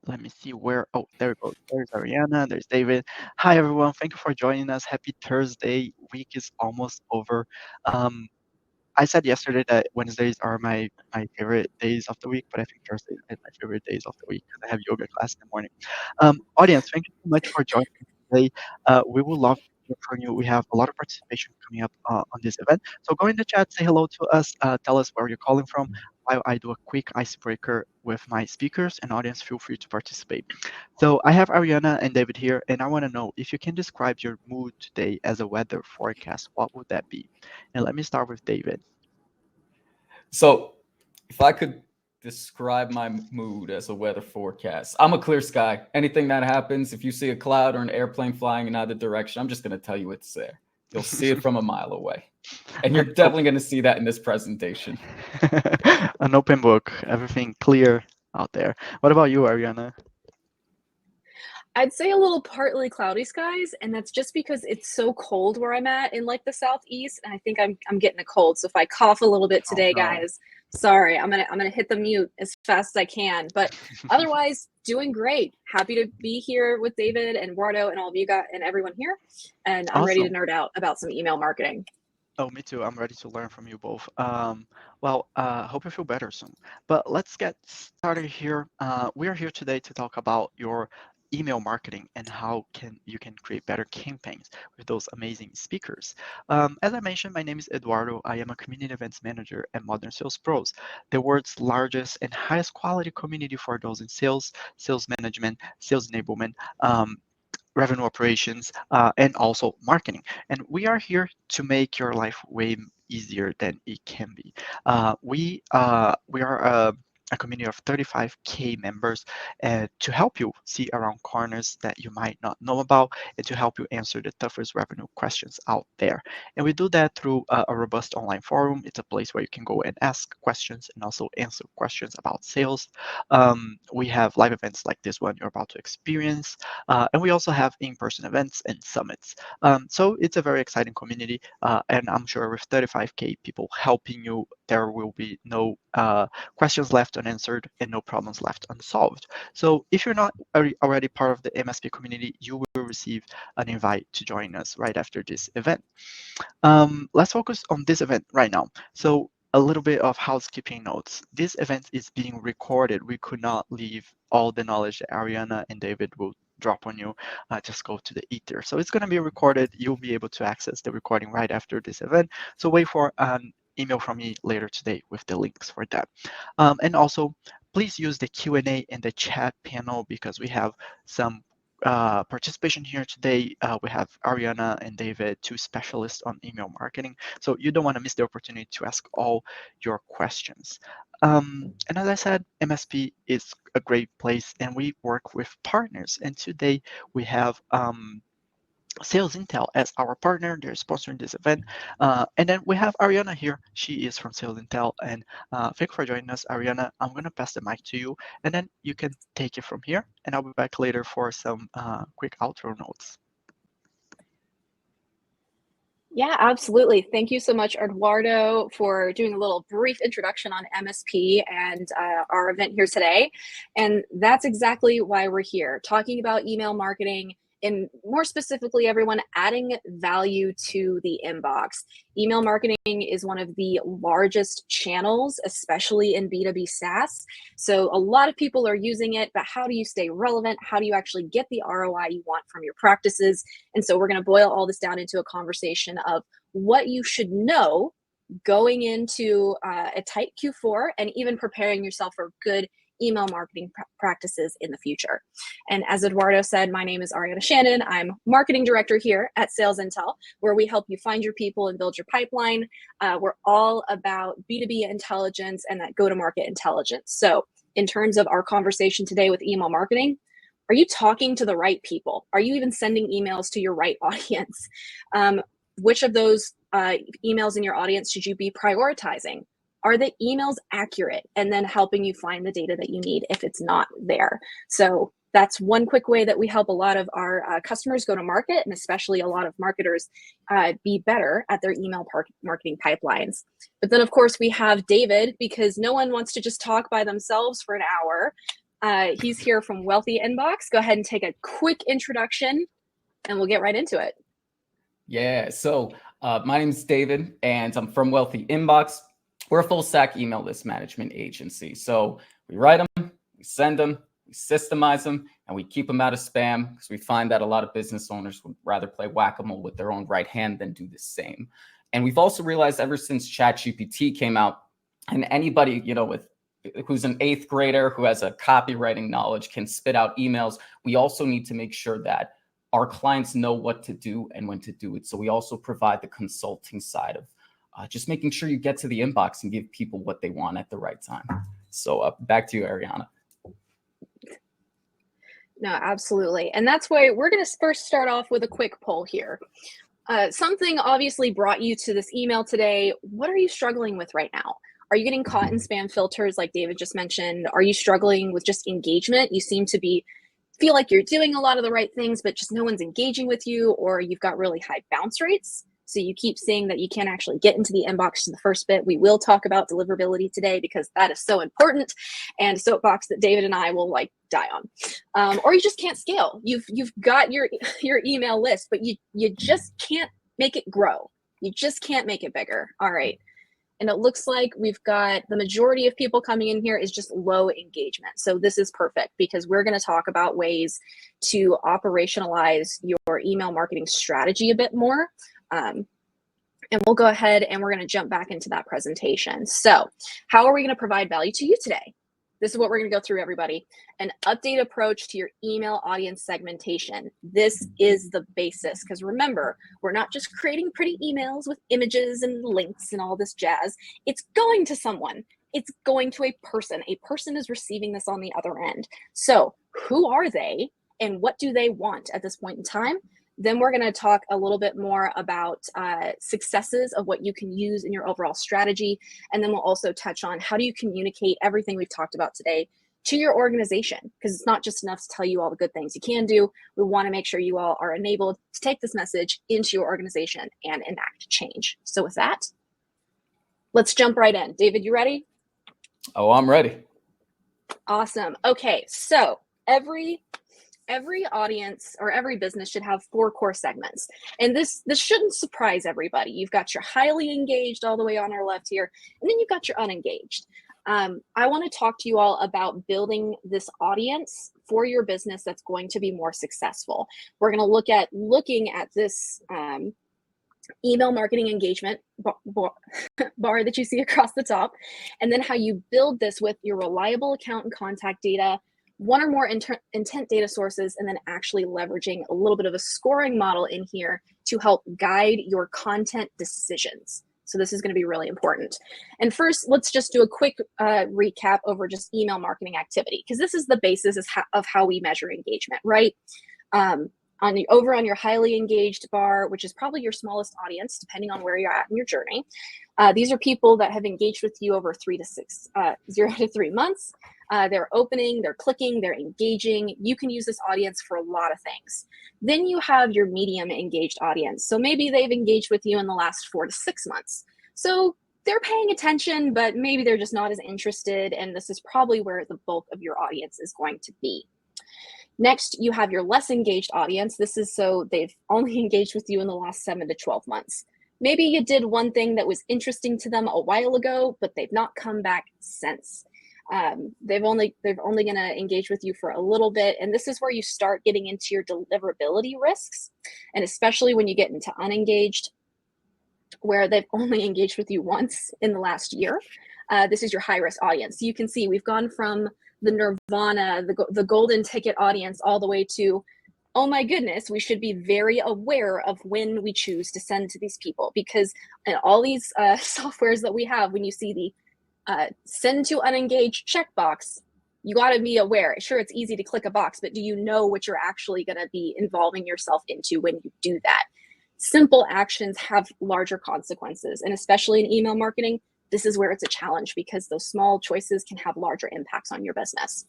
Let me see where. Oh, there we go. There's Ariana. There's David. Hi, everyone. Thank you for joining us. Happy Thursday. Week is almost over. Um, I said yesterday that Wednesdays are my favorite days of the week, but I think Thursdays are my favorite days of the week because I have yoga class in the morning. Audience, thank you so much for joining us today. We would love to hear from you. We have a lot of participation coming up on this event. So go in the chat, say hello to us, tell us where you're calling from. While I do a quick icebreaker with my speakers and audience, feel free to participate. So I have Ariana and David here, and I want to know if you can describe your mood today as a weather forecast, what would that be? And let me start with David. So, if I could describe my mood as a weather forecast, I'm a clear sky. Anything that happens, if you see a cloud or an airplane flying in either direction, I'm just going to tell you it's there. You'll see it from a mile away. And you're An op- definitely going to see that in this presentation. an open book, everything clear out there. What about you, Ariana? I'd say a little partly cloudy skies, and that's just because it's so cold where I'm at in like the southeast, and I think I'm getting a cold. So if I cough a little bit Oh today, no. guys, sorry. I'm gonna hit the mute as fast as I can. But otherwise, doing great. Happy to be here with David and Eduardo and all of you guys and everyone here. And I'm ready to Awesome. nerd out about some email marketing. Oh, me too. I'm ready to learn from you both. Hope you feel better soon. But let's get started here. We are here today to talk about your email marketing and how can you can create better campaigns with those amazing speakers. As I mentioned, my name is Eduardo. I am a community events manager at Modern Sales Pros, the world's largest and highest quality community for those in sales, sales management, sales enablement. Revenue operations, and also marketing. And we are here to make your life way easier than it can be. We are a community of 35K members to help you see around corners that you might not know about and to help you answer the toughest revenue questions out there. And we do that through a robust online forum. It's a place where you can go and ask questions and also answer questions about sales. We have live events like this one you're about to experience. And we also have in-person events and summits. So it's a very exciting community, and I'm sure with 35K people helping you, there will be no questions left unanswered and no problems left unsolved. So if you're not already part of the MSP community, you will receive an invite to join us right after this event. Let's focus on this event right now. So a little bit of housekeeping notes. This event is being recorded. We could not leave all the knowledge that Ariana and David will drop on you, just go to the ether. So it's going to be recorded. You'll be able to access the recording right after this event. So wait for an email from me later today with the links for that. And also, please use the Q&A and the chat panel because we have some participation here today. We have Ariana and David, two specialists on email marketing. So you don't want to miss the opportunity to ask all your questions. And as I said, MSP is a great place and we work with partners. And today we have Sales Intel as our partner. They're sponsoring this event. And then we have Ariana here. She is from Sales Intel. And thank you for joining us, Ariana. I'm going to pass the mic to you, and then you can take it from here. And I'll be back later for some quick outro notes. Yeah, absolutely. Thank you so much, Eduardo, for doing a little brief introduction on MSP and our event here today. And that's exactly why we're here, talking about email marketing and more specifically, everyone adding value to the inbox. Email marketing is one of the largest channels, especially in B2B SaaS. So a lot of people are using it, but how do you stay relevant? How do you actually get the ROI you want from your practices? And so we're going to boil all this down into a conversation of what you should know going into a tight Q4 and even preparing yourself for good email marketing practices in the future. And as Eduardo said, my name is Ariana Shannon. I'm marketing director here at Sales Intel, where we help you find your people and build your pipeline. We're all about B2B intelligence and that go-to-market intelligence. So in terms of our conversation today with email marketing, are you talking to the right people? Are you even sending emails to your right audience? Which of those emails in your audience should you be prioritizing? Are the emails accurate? And then helping you find the data that you need if it's not there. So that's one quick way that we help a lot of our customers go to market, and especially a lot of marketers be better at their email marketing pipelines. But then, of course, we have David, because no one wants to just talk by themselves for an hour. He's here from Wealthy Inbox. Go ahead and take a quick introduction and we'll get right into it. Yeah, so my name is David and I'm from Wealthy Inbox. We're a full stack email list management agency. So we write them, we send them, we systemize them, and we keep them out of spam because we find that a lot of business owners would rather play whack-a-mole with their own right hand than do the same. And we've also realized ever since ChatGPT came out, and anybody, who's an 8th grader who has a copywriting knowledge can spit out emails, we also need to make sure that our clients know what to do and when to do it. So we also provide the consulting side of just making sure you get to the inbox and give people what they want at the right time. So back to you, Ariana. No, absolutely. And that's why we're going to first start off with a quick poll here. Something obviously brought you to this email today. What are you struggling with right now? Are you getting caught in spam filters like David just mentioned? Are you struggling with just engagement? You seem to feel like you're doing a lot of the right things, but just no one's engaging with you, or you've got really high bounce rates. So you keep saying that you can't actually get into the inbox to the first bit. We will talk about deliverability today because that is so important, and a soapbox that David and I will die on. Or you just can't scale. You've got your email list, but you just can't make it grow. You just can't make it bigger. All right. And it looks like we've got the majority of people coming in here is just low engagement. So this is perfect because we're going to talk about ways to operationalize your email marketing strategy a bit more. And we'll go ahead and we're going to jump back into that presentation. So how are we going to provide value to you today? This is what we're going to go through, everybody. An update approach to your email audience segmentation. This is the basis, because remember, we're not just creating pretty emails with images and links and all this jazz. It's going to someone. It's going to a person. A person is receiving this on the other end. So who are they and what do they want at this point in time? Then we're going to talk a little bit more about successes of what you can use in your overall strategy. And then we'll also touch on how do you communicate everything we've talked about today to your organization, because it's not just enough to tell you all the good things you can do. We want to make sure you all are enabled to take this message into your organization and enact change. So with that, let's jump right in. David, you ready? Oh, I'm ready. Awesome. Okay, so every audience or every business should have 4 core segments. And this shouldn't surprise everybody. You've got your highly engaged all the way on our left here, and then you've got your unengaged. I want to talk to you all about building this audience for your business that's going to be more successful. We're going to looking at this email marketing engagement bar that you see across the top, and then how you build this with your reliable account and contact data, 1 or more intent data sources, and then actually leveraging a little bit of a scoring model in here to help guide your content decisions. So this is going to be really important. And first, let's just do a quick recap over just email marketing activity, because this is the basis of how we measure engagement, right? Over on your highly engaged bar, which is probably your smallest audience, depending on where you're at in your journey. These are people that have engaged with you over 0 to 3 months. They're opening, they're clicking, they're engaging. You can use this audience for a lot of things. Then you have your medium engaged audience. So maybe they've engaged with you in the last 4 to 6 months. So they're paying attention, but maybe they're just not as interested. And this is probably where the bulk of your audience is going to be. Next, you have your less engaged audience. This is so they've only engaged with you in the last 7 to 12 months. Maybe you did one thing that was interesting to them a while ago, but they've not come back since. They're only going to engage with you for a little bit. And this is where you start getting into your deliverability risks. And especially when you get into unengaged, where they've only engaged with you once in the last year. This is your high risk audience. So you can see we've gone from the nirvana, the golden ticket audience, all the way to, oh my goodness, we should be very aware of when we choose to send to these people, because in all these softwares that we have, when you see the send to unengaged checkbox, you got to be aware. Sure, it's easy to click a box, but do you know what you're actually going to be involving yourself into when you do that? Simple actions have larger consequences, and especially in email marketing, this is where it's a challenge, because those small choices can have larger impacts on your business.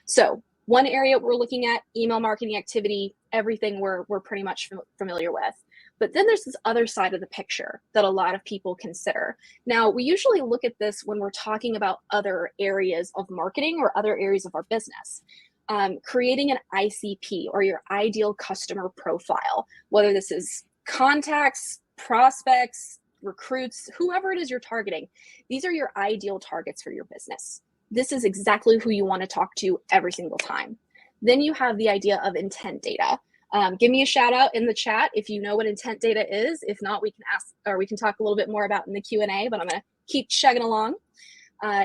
So one area we're looking at, email marketing activity, everything we're pretty much familiar with. But then there's this other side of the picture that a lot of people consider. Now, we usually look at this when we're talking about other areas of marketing or other areas of our business. Creating an ICP, or your ideal customer profile, whether this is contacts, prospects, recruits, whoever it is you're targeting. These are your ideal targets for your business. This is exactly who you want to talk to every single time. Then you have the idea of intent data. Give me a shout out in the chat if you know what intent data is. If not, we can ask, or we can talk a little bit more about in the Q&A, but I'm going to keep chugging along.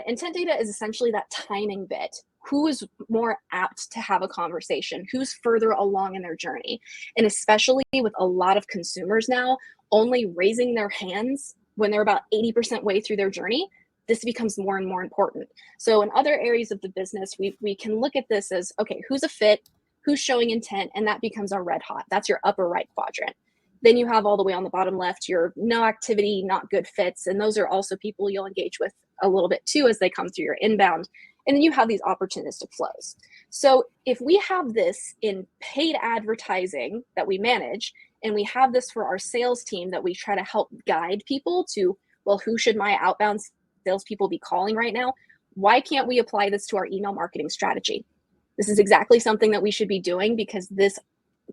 Intent data is essentially that timing bit. Who is more apt to have a conversation? Who's further along in their journey? And especially with a lot of consumers now only raising their hands when they're about 80% way through their journey, this becomes more and more important. So in other areas of the business, we can look at this as, okay, who's a fit, who's showing intent, and that becomes our red hot. That's your upper right quadrant. Then you have all the way on the bottom left, your no activity, not good fits. And those are also people you'll engage with a little bit too as they come through your inbound. And then you have these opportunistic flows. So if we have this in paid advertising that we manage, and we have this for our sales team that we try to help guide people to, well, who should my outbound salespeople be calling right now? Why can't we apply this to our email marketing strategy? This is exactly something that we should be doing, because this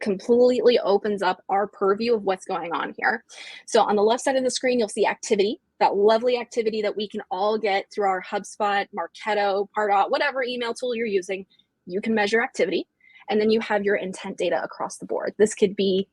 completely opens up our purview of what's going on here. So on the left side of the screen, you'll see activity, that lovely activity that we can all get through our HubSpot, Marketo, Pardot, whatever email tool you're using. You can measure activity. And then you have your intent data across the board. This could be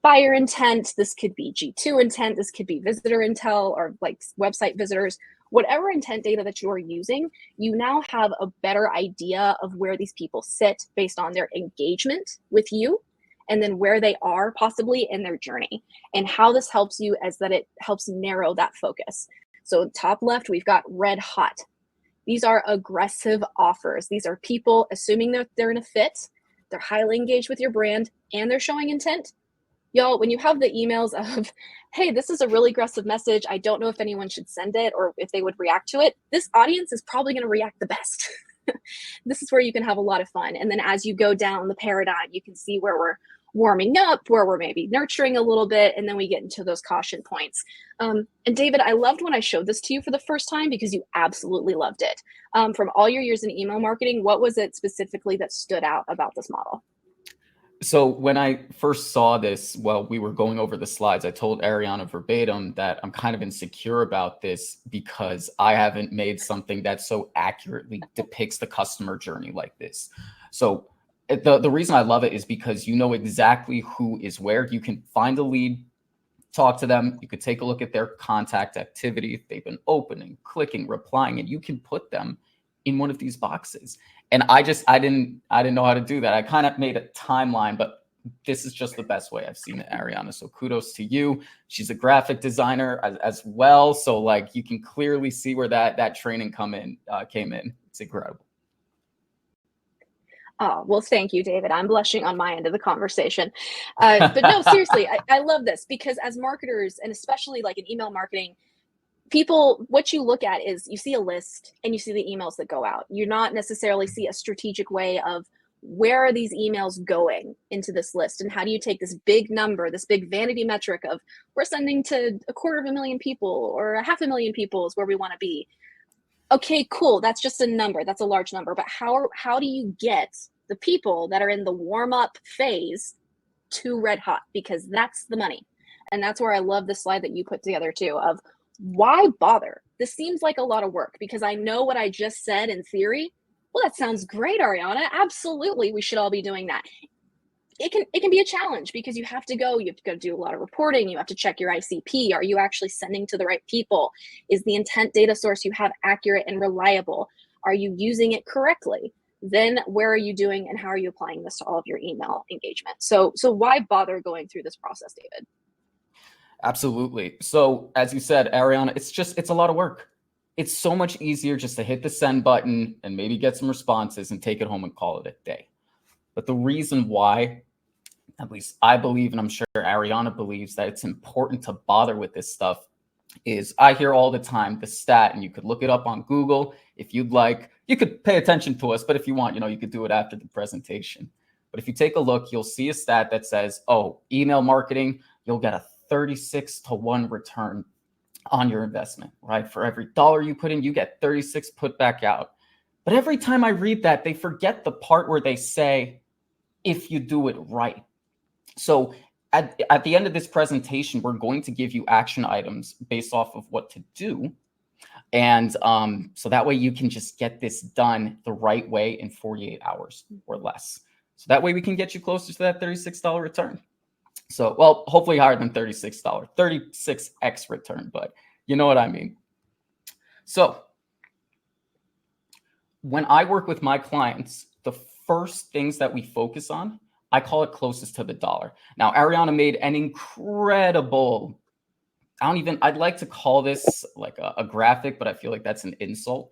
buyer intent, this could be G2 intent, this could be visitor intel, or like website visitors. Whatever intent data that you're using, you now have a better idea of where these people sit based on their engagement with you, and then where they are possibly in their journey, and how this helps you as that it helps narrow that focus. So top left, we've got red hot. These are aggressive offers. These are people assuming that they're in a fit, they're highly engaged with your brand, and they're showing intent. Y'all, when you have the emails of, hey, this is a really aggressive message, I don't know if anyone should send it or if they would react to it, this audience is probably going to react the best. This is where you can have a lot of fun. And then as you go down the paradigm, you can see where we're warming up, where we're maybe nurturing a little bit, and then we get into those caution points. And David, I loved when I showed this to you for the first time, because you absolutely loved it. From all your years in email marketing, what was it specifically that stood out about this model? So when I first saw this, while we were going over the slides, I told Ariana verbatim that I'm kind of insecure about this because I haven't made something that so accurately depicts the customer journey like this. So the reason I love it is because you know exactly who is where. You can find a lead, talk to them. You could take a look at their contact activity, if they've been opening, clicking, replying, and you can put them in one of these boxes. And I didn't know how to do that. I kind of made a timeline, but this is just the best way I've seen it, Ariana. So kudos to you. She's a graphic designer as well. So like you can clearly see where that training came in. It's incredible. Oh, well, thank you, David. I'm blushing on my end of the conversation. But no, seriously, I love this, because as marketers, and especially like in email marketing, people, what you look at is you see a list and you see the emails that go out. You not necessarily see a strategic way of where are these emails going into this list, and how do you take this big number, this big vanity metric of we're sending to 250,000 people or 500,000 people is where we want to be. Okay, cool. That's just a number. That's a large number. But how do you get the people that are in the warm up phase to red hot? Because that's the money. And that's where I love the slide that you put together too, of why bother? This seems like a lot of work, because I know what I just said in theory. Well, that sounds great, Ariana. Absolutely. We should all be doing that. It can be a challenge, because you have to go do a lot of reporting. You have to check your ICP. Are you actually sending to the right people? Is the intent data source you have accurate and reliable? Are you using it correctly? Then where are you doing, and how are you applying this to all of your email engagement? So why bother going through this process, David? Absolutely. So as you said, Ariana, it's a lot of work. It's so much easier just to hit the send button and maybe get some responses and take it home and call it a day. But the reason why, at least I believe, and I'm sure Ariana believes, that it's important to bother with this stuff is I hear all the time the stat, and you could look it up on Google if you'd like. You could pay attention to us, but if you want, you could do it after the presentation. But if you take a look, you'll see a stat that says, oh, email marketing, you'll get a 36-to-1 return on your investment, right? For every dollar you put in, you get 36 put back out. But every time I read that, they forget the part where they say, if you do it right. So at the end of this presentation, we're going to give you action items based off of what to do. And so that way you can just get this done the right way in 48 hours or less. So that way we can get you closer to that $36 return. So, well, hopefully higher than $36, 36x return, but you know what I mean. So when I work with my clients, the first things that we focus on, I call it closest to the dollar. Now, Ariana made an incredible, I'd like to call this like a graphic, but I feel like that's an insult.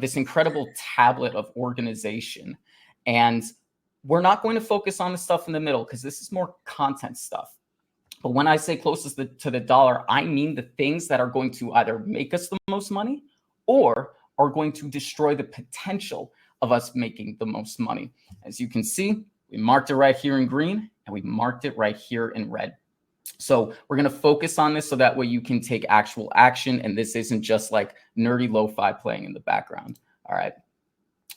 This incredible tablet of organization. And we're not going to focus on the stuff in the middle because this is more content stuff. But when I say closest to the dollar, I mean the things that are going to either make us the most money or are going to destroy the potential of us making the most money. As you can see, we marked it right here in green and we marked it right here in red. So we're going to focus on this so that way you can take actual action. And this isn't just like nerdy lo-fi playing in the background. All right.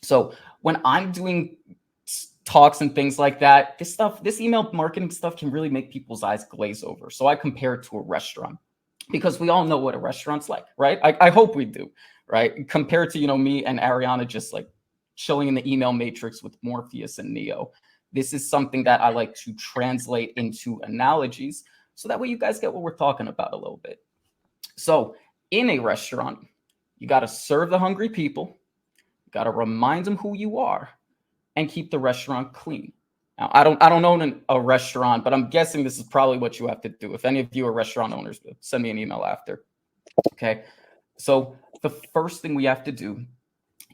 So when I'm doing talks and things like that, this email marketing stuff can really make people's eyes glaze over. So I compare it to a restaurant because we all know what a restaurant's like, right? I hope we do, right? Compared to, me and Ariana just like chilling in the email matrix with Morpheus and Neo. This is something that I like to translate into analogies so that way you guys get what we're talking about a little bit. So in a restaurant, you got to serve the hungry people. You got to remind them who you are and keep the restaurant clean. Now, I don't own a restaurant, but I'm guessing this is probably what you have to do. If any of you are restaurant owners, send me an email after. Okay. So the first thing we have to do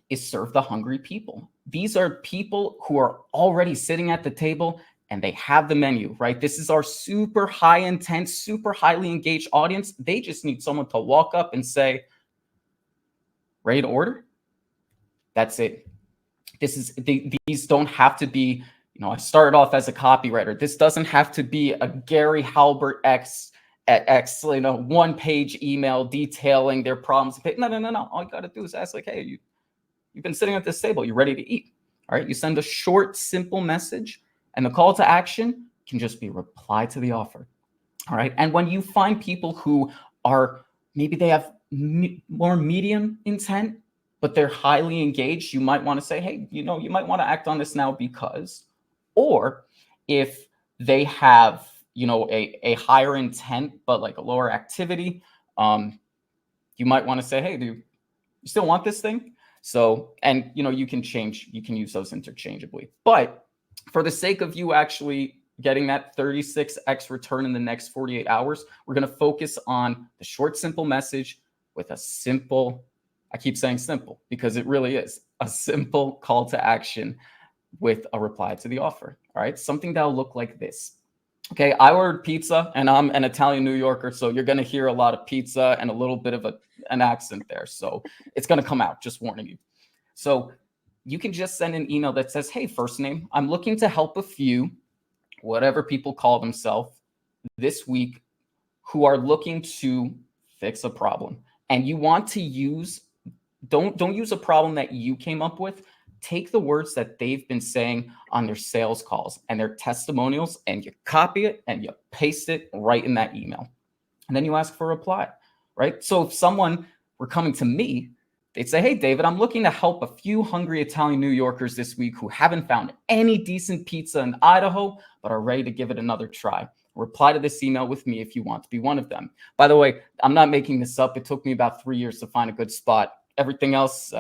is serve the hungry people. These are people who are already sitting at the table and they have the menu, right? This is our super high intent, super highly engaged audience. They just need someone to walk up and say, ready to order? That's it. These don't have to be, I started off as a copywriter. This doesn't have to be a Gary Halbert X, one-page email detailing their problems. No. All you got to do is ask like, hey, you've been sitting at this table. You ready to eat? All right. You send a short, simple message and the call to action can just be reply to the offer. All right. And when you find people who are, maybe they have more medium intent, but they're highly engaged, you might want to say, hey, you might want to act on this now because, or if they have, a higher intent, but like a lower activity, you might want to say, hey, do you still want this thing? So, and, you can use those interchangeably. But for the sake of you actually getting that 36x return in the next 48 hours, we're going to focus on the short, simple message with a simple, I keep saying simple because it really is a simple call to action with a reply to the offer. All right. Something that'll look like this. Okay. I ordered pizza and I'm an Italian New Yorker. So you're going to hear a lot of pizza and a little bit of an accent there. So it's going to come out, just warning you. So you can just send an email that says, hey, first name, I'm looking to help a few, whatever people call themselves this week, who are looking to fix a problem. And you want to use, don't use a problem that you came up with. Take the words that they've been saying on their sales calls and their testimonials, and you copy it and you paste it right in that email. And then you ask for a reply, right? So if someone were coming to me, they'd say, hey, David, I'm looking to help a few hungry Italian New Yorkers this week who haven't found any decent pizza in Idaho, but are ready to give it another try. Reply to this email with me if you want to be one of them. By the way, I'm not making this up. It took me about 3 years to find a good spot. Everything else,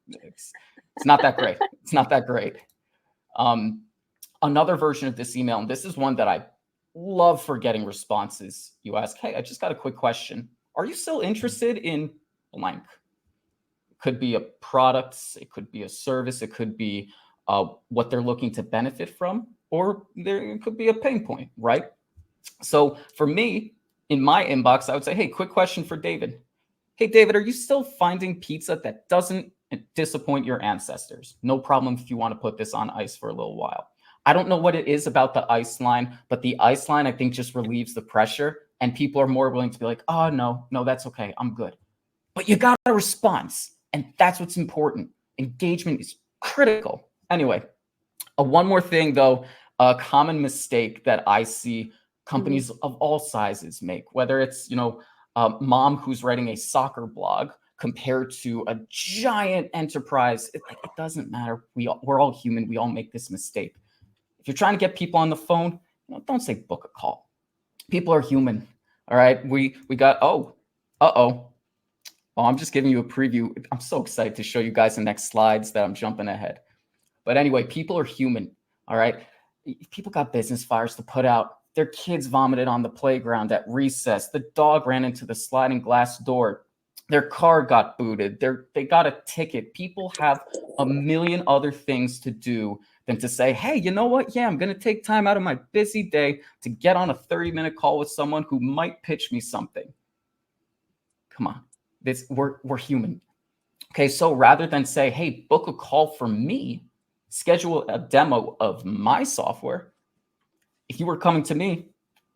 it's not that great. It's not that great. Another version of this email, and this is one that I love for getting responses. You ask, hey, I just got a quick question. Are you still interested in blank? It could be a product, it could be a service, it could be what they're looking to benefit from, or there could be a pain point, right? So for me, in my inbox, I would say, hey, quick question for David. Hey, David, are you still finding pizza that doesn't disappoint your ancestors? No problem if you want to put this on ice for a little while. I don't know what it is about the ice line, but the ice line, I think, just relieves the pressure, and people are more willing to be like, oh, no, that's okay. I'm good. But you got a response, and that's what's important. Engagement is critical. Anyway, one more thing, though, a common mistake that I see companies of all sizes make, whether it's, mom who's writing a soccer blog compared to a giant enterprise, it doesn't matter. We're all human. We all make this mistake. If you're trying to get people on the phone, don't say book a call. People are human. All right. We got, I'm just giving you a preview. I'm so excited to show you guys the next slides that I'm jumping ahead. But anyway, people are human. All right. People got business fires to put out. Their kids vomited on the playground at recess. The dog ran into the sliding glass door. Their car got booted. They got a ticket. People have a million other things to do than to say, hey, you know what? Yeah, I'm going to take time out of my busy day to get on a 30-minute call with someone who might pitch me something. Come on. We're human. Okay, so rather than say, hey, book a call for me, schedule a demo of my software. If you were coming to me,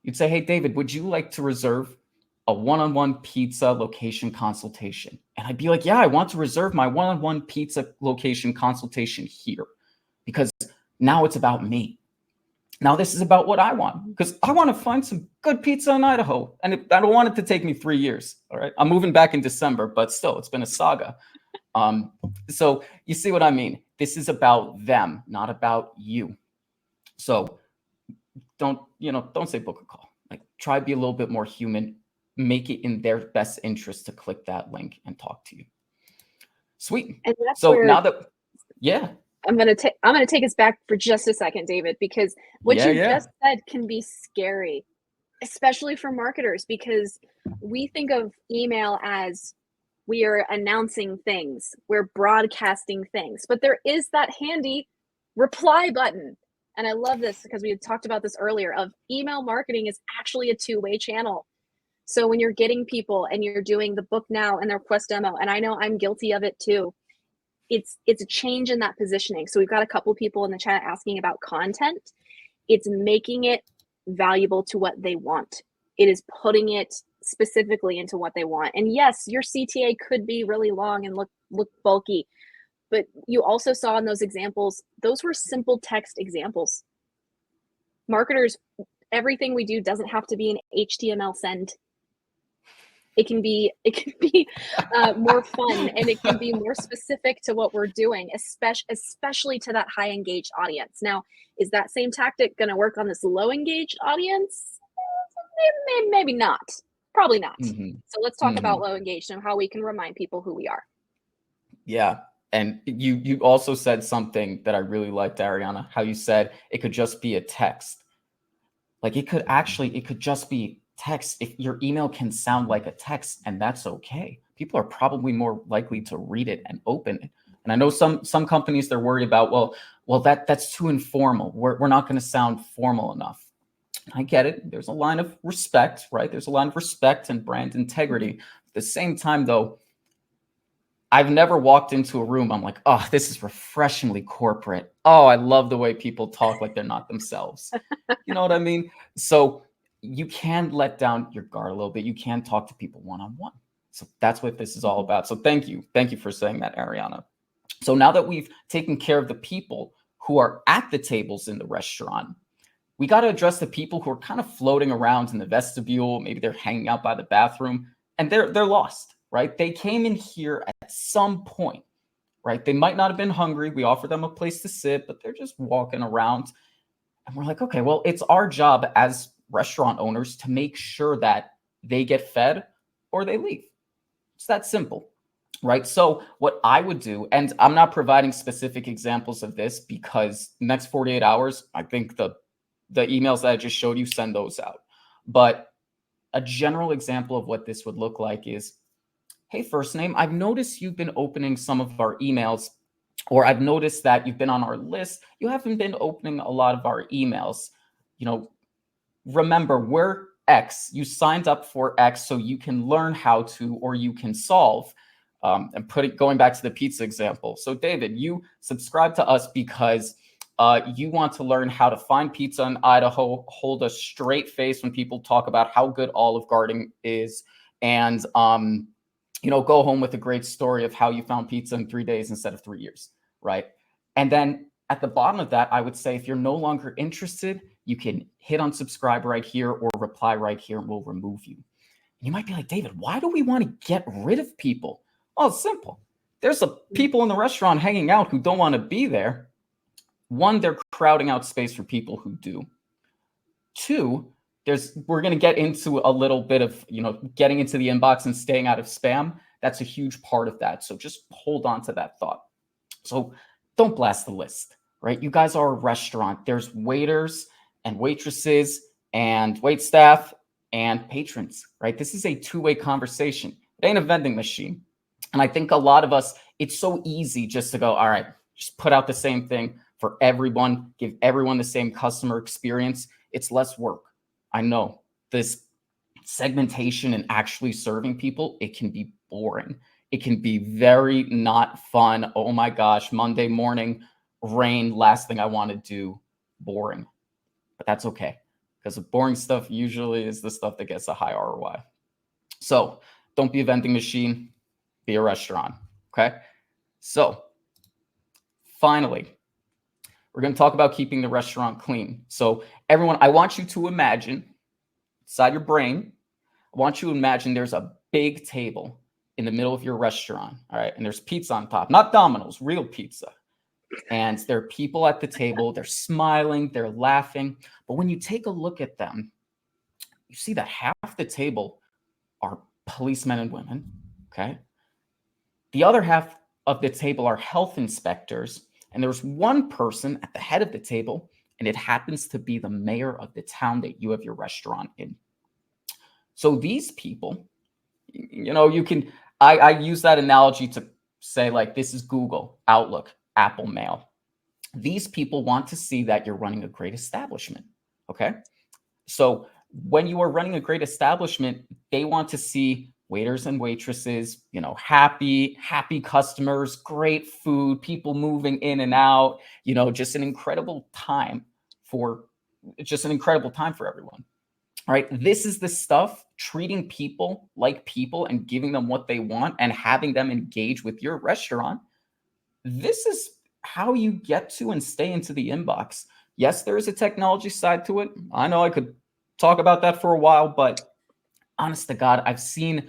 you'd say, hey, David, would you like to reserve a one-on-one pizza location consultation? And I'd be like, yeah, I want to reserve my one-on-one pizza location consultation here, because now it's about me. Now this is about what I want, because I want to find some good pizza in Idaho, and I don't want it to take me 3 years. All right, I'm moving back in December, but still, it's been a saga. So you see what I mean? This is about them, not about you. So don't say book a call. Like, try to be a little bit more human. Make it in their best interest to click that link and talk to you. Sweet. And that's so where now that, yeah. I'm gonna take us back for just a second, David, because what you just said can be scary, especially for marketers, because we think of email as we are announcing things, we're broadcasting things, but there is that handy reply button. And I love this because we had talked about this earlier, of email marketing is actually a two-way channel. So when you're getting people and you're doing the book now and their Quest demo, and I know I'm guilty of it too, it's a change in that positioning. So we've got a couple people in the chat asking about content. It's making it valuable to what they want. It is putting it specifically into what they want. And yes, your CTA could be really long and look bulky, but you also saw in those examples, those were simple text examples. Marketers, everything we do doesn't have to be an HTML send. It can be more fun, and it can be more specific to what we're doing, especially to that high engaged audience. Now, is that same tactic going to work on this low engaged audience? Maybe not. Probably not. So let's talk about low engaged and how we can remind people who we are. Yeah. And you also said something that I really liked, Ariana, how you said it could just be a text. Like, it could just be text. If your email can sound like a text, and that's okay. People are probably more likely to read it and open it. And I know some companies, they're worried about, well, that's too informal. We're not going to sound formal enough. I get it. There's a line of respect, right? There's a line of respect and brand integrity. At the same time, though, I've never walked into a room, I'm like, oh, this is refreshingly corporate. Oh, I love the way people talk like they're not themselves. You know what I mean? So you can let down your guard a little bit. You can talk to people one-on-one. So that's what this is all about. So thank you for saying that, Ariana. So now that we've taken care of the people who are at the tables in the restaurant, we got to address the people who are kind of floating around in the vestibule. Maybe they're hanging out by the bathroom and they're lost, right? They came in here at some point, right? They might not have been hungry. We offer them a place to sit, but they're just walking around. And we're like, okay, well, it's our job as restaurant owners to make sure that they get fed or they leave. It's that simple, right? So what I would do, and I'm not providing specific examples of this because the next 48 hours, I think the emails that I just showed you, send those out. But a general example of what this would look like is, hey, first name, I've noticed you've been opening some of our emails, or I've noticed that you've been on our list. You haven't been opening a lot of our emails. Remember, we're X. You signed up for X so you can learn how to, or you can solve. And going back to the pizza example. So David, you subscribe to us because You want to learn how to find pizza in Idaho, hold a straight face when people talk about how good Olive Garden is, and go home with a great story of how you found pizza in 3 days instead of 3 years, right? And then at the bottom of that, I would say if you're no longer interested, you can hit unsubscribe right here or reply right here and we'll remove you. You might be like, David, why do we want to get rid of people? Well, it's simple. There's people in the restaurant hanging out who don't want to be there. One, they're crowding out space for people who do. Two, we're going to get into a little bit of, getting into the inbox and staying out of spam. That's a huge part of that. So just hold on to that thought. So don't blast the list, right? You guys are a restaurant. There's waiters and waitresses and waitstaff and patrons, right? This is a two-way conversation. It ain't a vending machine. And I think a lot of us, it's so easy just to go, all right, just put out the same thing for everyone, give everyone the same customer experience. It's less work. I know this segmentation and actually serving people, it can be boring. It can be very not fun. Oh my gosh, Monday morning, rain, last thing I want to do, boring. But that's okay, because the boring stuff usually is the stuff that gets a high ROI. So don't be a vending machine, be a restaurant, okay? So finally, we're going to talk about keeping the restaurant clean. So everyone, I want you to imagine, inside your brain, I want you to imagine there's a big table in the middle of your restaurant, all right? And there's pizza on top, not Domino's, real pizza. And there are people at the table, they're smiling, they're laughing. But when you take a look at them, you see that half the table are policemen and women, okay? The other half of the table are health inspectors. And there's one person at the head of the table, and it happens to be the mayor of the town that you have your restaurant in. So these people, I use that analogy to say, like, this is Google, Outlook, Apple Mail. These people want to see that you're running a great establishment, okay? So when you are running a great establishment, they want to see waiters and waitresses, happy customers, great food, people moving in and out, just an incredible time for everyone, right? This is the stuff, treating people like people and giving them what they want and having them engage with your restaurant. This is how you get to and stay into the inbox. Yes, there is a technology side to it. I know I could talk about that for a while, but honest to God, I've seen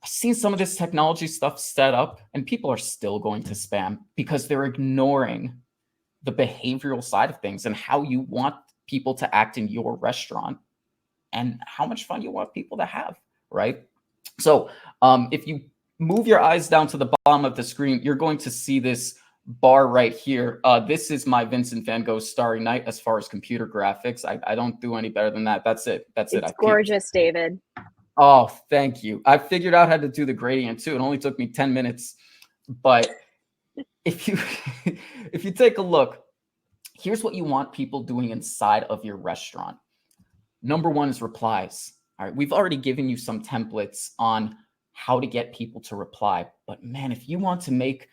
some of this technology stuff set up and people are still going to spam because they're ignoring the behavioral side of things and how you want people to act in your restaurant and how much fun you want people to have, right? So if you move your eyes down to the bottom of the screen, you're going to see this bar right here. This is my Vincent van Gogh Starry Night as far as computer graphics. I don't do any better than that. That's it. It's gorgeous, David. Oh, thank you. I figured out how to do the gradient too. It only took me 10 minutes. But if you take a look, here's what you want people doing inside of your restaurant. Number one is replies. All right, we've already given you some templates on how to get people to reply. But man, if you want to make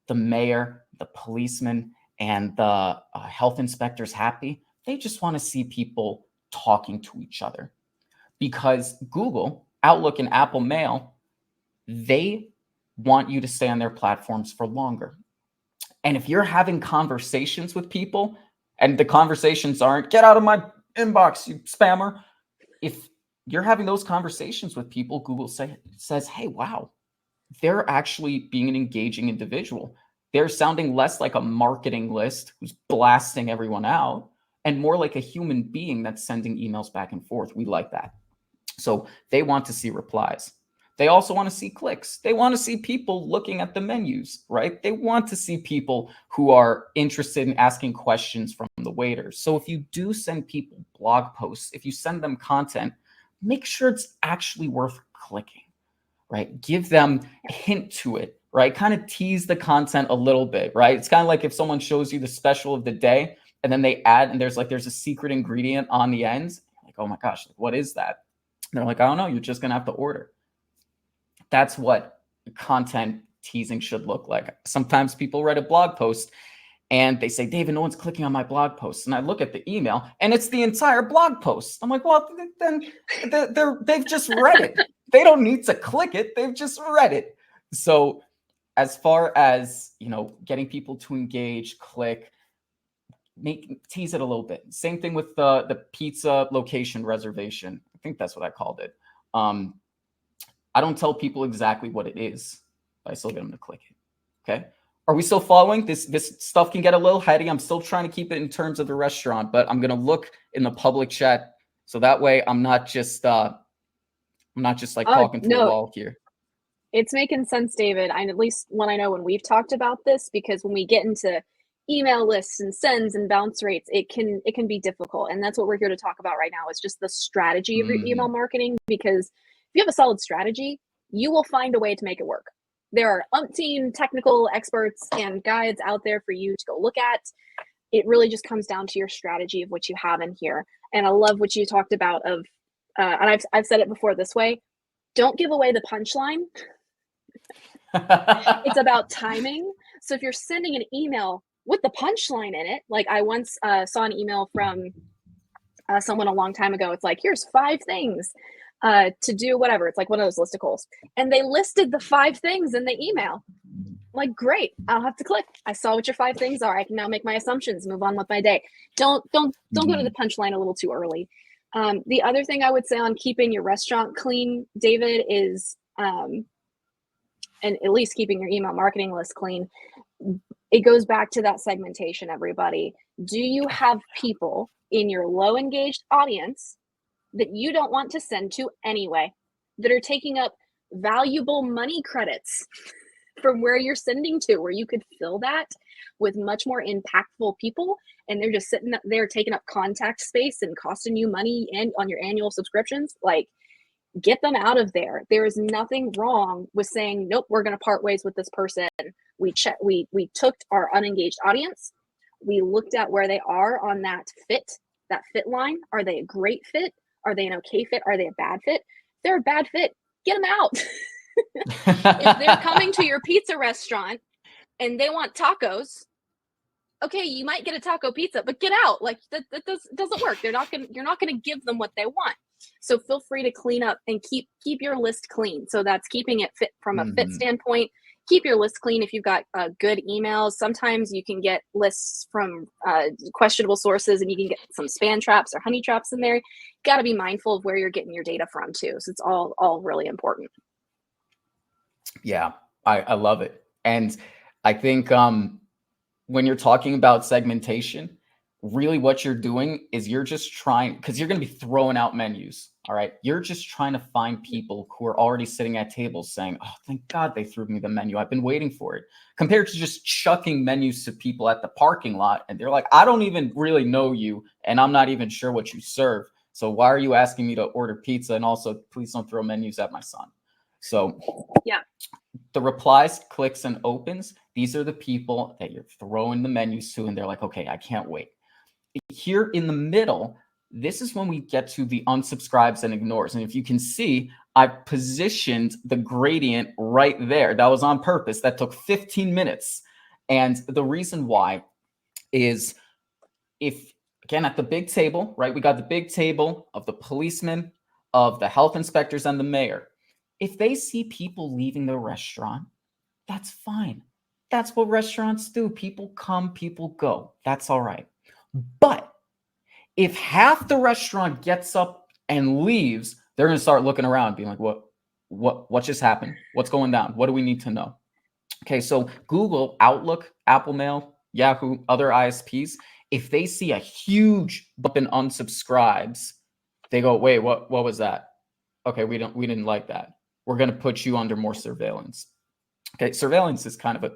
the mayor, the policeman, and the health inspectors happy, they just want to see people talking to each other. Because Google, Outlook, and Apple Mail, they want you to stay on their platforms for longer. And if you're having conversations with people, and the conversations aren't, get out of my inbox, you spammer. If you're having those conversations with people, Google says, hey, wow, they're actually being an engaging individual. They're sounding less like a marketing list who's blasting everyone out and more like a human being that's sending emails back and forth. We like that. So they want to see replies. They also want to see clicks. They want to see people looking at the menus, right? They want to see people who are interested in asking questions from the waiters. So if you do send people blog posts, if you send them content, make sure it's actually worth clicking, right? Give them a hint to it, right? Kind of tease the content a little bit, right? It's kind of like if someone shows you the special of the day and then they add, and there's a secret ingredient on the ends. Like, oh my gosh, what is that? And they're like, I don't know. You're just going to have to order. That's what content teasing should look like. Sometimes people write a blog post And they say, David, no one's clicking on my blog post. And I look at the email and it's the entire blog post. I'm like, well, then they've just read it. They don't need to click it. They've just read it. So as far as, getting people to engage, click, tease it a little bit. Same thing with the pizza location reservation. I think that's what I called it. I don't tell people exactly what it is, but I still get them to click it. Okay. Are we still following? This stuff can get a little heady. I'm still trying to keep it in terms of the restaurant, but I'm going to look in the public chat. So that way I'm not just like talking to a wall here. It's making sense, David. At least when we've talked about this, because when we get into email lists and sends and bounce rates, it can be difficult. And that's what we're here to talk about right now, is just the strategy of your email marketing. Because if you have a solid strategy, you will find a way to make it work. There are umpteen technical experts and guides out there for you to go look at. It really just comes down to your strategy of what you have in here. And I love what you talked about and I've said it before this way: don't give away the punchline. It's about timing. So if you're sending an email with the punchline in it, like I once saw an email from someone a long time ago. It's like, here's 5 things to do, whatever. It's like one of those listicles. And they listed the 5 things in the email. Like, great, I'll have to click. I saw what your 5 things are. I can now make my assumptions, move on with my day. Don't go to the punchline a little too early. The other thing I would say on keeping your restaurant clean, David, is and at least keeping your email marketing list clean. It goes back to that segmentation, everybody. Do you have people in your low engaged audience that you don't want to send to anyway, that are taking up valuable money credits from where you're sending to, where you could fill that with much more impactful people, and they're just sitting there taking up contact space and costing you money and on your annual subscriptions? Like, get them out of there. There is nothing wrong with saying, nope, we're going to part ways with this person. We took our unengaged audience. We looked at where they are on that fit line. Are they a great fit? Are they an okay fit? Are they a bad fit? If they're a bad fit, get them out. If they're coming to your pizza restaurant and they want tacos, okay, you might get a taco pizza, but get out. Like, that doesn't work. You're not gonna give them what they want. So feel free to clean up and keep your list clean. So that's keeping it fit from a fit standpoint. Keep your list clean if you've got good emails. Sometimes you can get lists from questionable sources, and you can get some spam traps or honey traps in there. You got to be mindful of where you're getting your data from too. So it's all really important. Yeah, I love it. And I think when you're talking about segmentation, really what you're doing is you're just trying, because you're going to be throwing out menus. All right. You're just trying to find people who are already sitting at tables saying, oh, thank God they threw me the menu. I've been waiting for it. Compared to just chucking menus to people at the parking lot. And they're like, I don't even really know you, and I'm not even sure what you serve. So why are you asking me to order pizza? And also, please don't throw menus at my son. So yeah, the replies, clicks, and opens, these are the people that you're throwing the menus to, and they're like, okay, I can't wait. Here in the middle, this is when we get to the unsubscribes and ignores. And if you can see, I positioned the gradient right there. That was on purpose. That took 15 minutes. And the reason why is, if, again, at the big table, right, we got the big table of the policemen, of the health inspectors, and the mayor. If they see people leaving the restaurant, that's fine. That's what restaurants do. People come, people go. That's all right. But if half the restaurant gets up and leaves, they're going to start looking around, being like, what just happened? What's going down? What do we need to know? Okay, so Google, Outlook, Apple Mail, Yahoo, other ISPs, if they see a huge bump in unsubscribes, they go, wait, what was that? Okay, we didn't like that. We're going to put you under more surveillance. Okay, surveillance is kind of a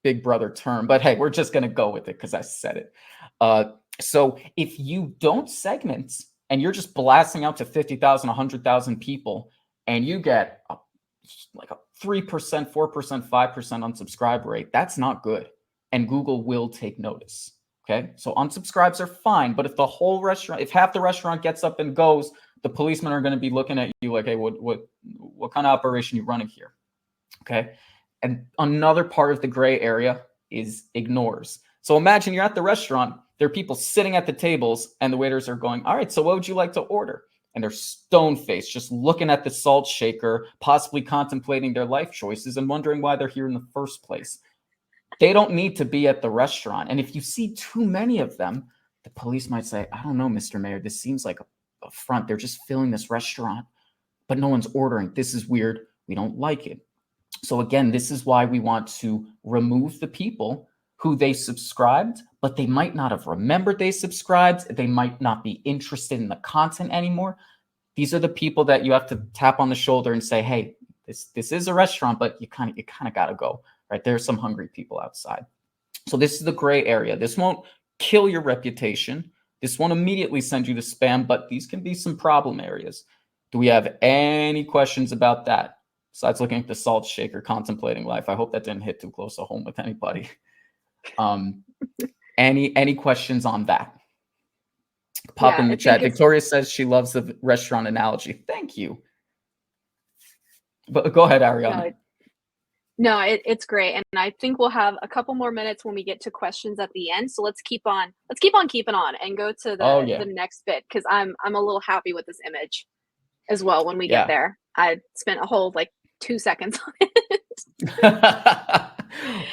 big brother term, but hey, we're just going to go with it because I said it. So if you don't segment and you're just blasting out to 50,000, 100,000 people, and you get like a 3%, 4%, 5% unsubscribe rate, that's not good. And Google will take notice. Okay, so unsubscribes are fine, but if the whole restaurant, if half the restaurant gets up and goes, the policemen are going to be looking at you like, hey, what kind of operation are you running here? Okay. And another part of the gray area ignores. So imagine you're at the restaurant, there are people sitting at the tables, and the waiters are going, all right, so what would you like to order? And they're stone-faced, just looking at the salt shaker, possibly contemplating their life choices and wondering why they're here in the first place. They don't need to be at the restaurant. And if you see too many of them, the police might say, I don't know, Mr. Mayor, this seems like a front. They're just filling this restaurant, but no one's ordering. This is weird. We don't like it. So again, this is why we want to remove the people who they subscribed, but they might not have remembered they subscribed. They might not be interested in the content anymore. These are the people that you have to tap on the shoulder and say, hey, this is a restaurant, but you kind of got to go, right? There's some hungry people outside. So this is the gray area. This won't kill your reputation. This won't immediately send you to spam, but these can be some problem areas. Do we have any questions about that? Besides looking at the salt shaker, contemplating life. I hope that didn't hit too close to home with anybody. Any questions on that? Pop in the chat. Victoria says she loves the restaurant analogy. Thank you. But go ahead, Ariana. No, it's great, and I think we'll have a couple more minutes when we get to questions at the end. So let's keep on keeping on and go to the next bit, because I'm a little happy with this image as well. When we get there, I spent a whole 2 seconds on it.